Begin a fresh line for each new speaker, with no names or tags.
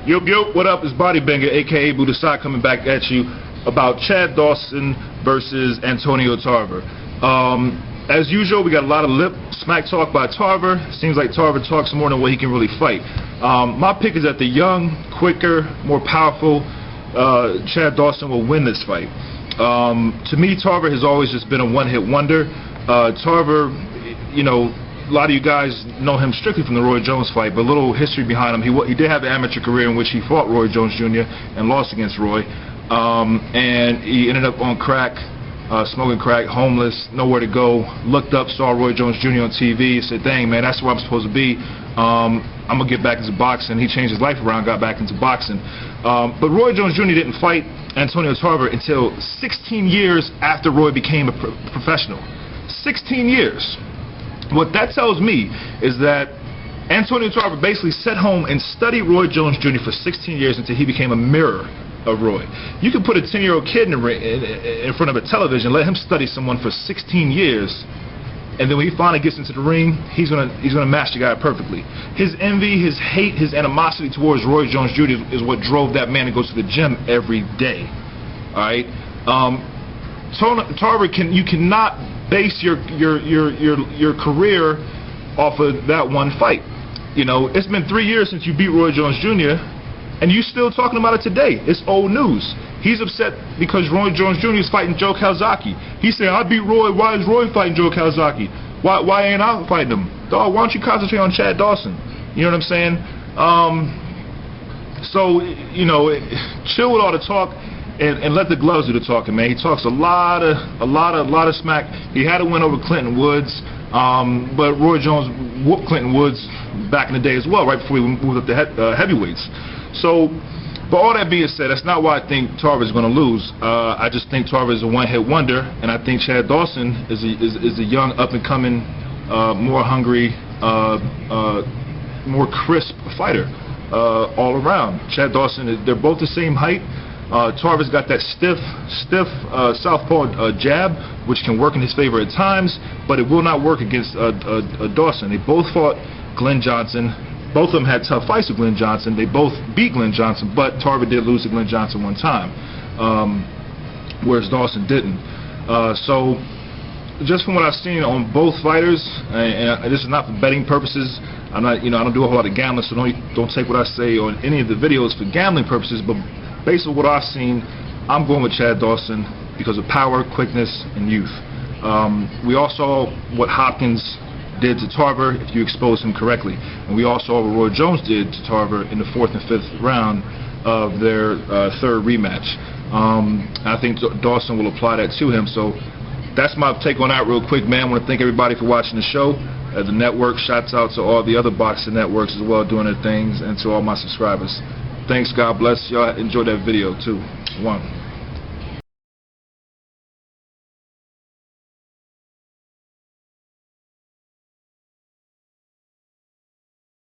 Yo, what up? It's Bodybanger, aka Buddhaphy, coming back at you about Chad Dawson versus Antonio Tarver. As usual, we got a lot of lip smack talk by Tarver. Seems like Tarver talks more than what he can really fight. My pick is that the young, quicker, more powerful Chad Dawson will win this fight. To me, Tarver has always just been a one-hit wonder. Tarver, you know, a lot of you guys know him strictly from the Roy Jones fight, but a little history behind him. He did have an amateur career in which he fought Roy Jones Jr. and lost against Roy. And he ended up on crack, smoking crack, homeless, nowhere to go. Looked up, saw Roy Jones Jr. on TV, and said, dang, man, that's where I'm supposed to be. I'm going to get back into boxing. He changed his life around, got back into boxing. But Roy Jones Jr. didn't fight Antonio Tarver until 16 years after Roy became a professional. 16 years. What that tells me is that Antonio Tarver basically sat home and studied Roy Jones Jr. for 16 years until he became a mirror of Roy. You can put a 10-year-old kid in front of a television, let him study someone for 16 years, and then when he finally gets into the ring, he's gonna match the guy perfectly. His envy, his hate, his animosity towards Roy Jones Jr. is what drove that man to go to the gym every day. All right, Tarver, you cannot base your career off of that one fight. You know, it's been 3 years since you beat Roy Jones Jr. and you still talking about it today. It's old news. He's upset because Roy Jones Jr. is fighting Joe Calzaghe. He's saying, I beat Roy, why is Roy fighting Joe Calzaghe? Why ain't I fighting him? Dog, why don't you concentrate on Chad Dawson? You know what I'm saying? So, you know, chill with all the talk. And let the gloves do the talking, man. He talks a lot of smack. He had a win over Clinton Woods, but Roy Jones whooped Clinton Woods back in the day as well, right before he moved up to heavyweights. So, but all that being said, that's not why I think Tarver is going to lose. I just think Tarver is a one-hit wonder, and I think Chad Dawson is a young, up-and-coming, more hungry, more crisp fighter all around. Chad Dawson, they're both the same height. Tarver's got that stiff southpaw jab, which can work in his favor at times, but it will not work against Dawson. They both fought Glenn Johnson. Both of them had tough fights with Glenn Johnson. They both beat Glenn Johnson, but Tarver did lose to Glenn Johnson one time, whereas Dawson didn't. So, just from what I've seen on both fighters, and this is not for betting purposes. I'm not, you know, I don't do a whole lot of gambling, so don't take what I say on any of the videos for gambling purposes, but based on what I've seen, I'm going with Chad Dawson because of power, quickness, and youth. We all saw what Hopkins did to Tarver if you expose him correctly. And we all saw what Roy Jones did to Tarver in the 4th and 5th round of their third rematch. I think Dawson will apply that to him. So that's my take on that real quick, man. I want to thank everybody for watching the show. The network, shouts out to all the other boxing networks as well doing their things, and to all my subscribers. Thanks, God bless. Y'all enjoy that video too. One.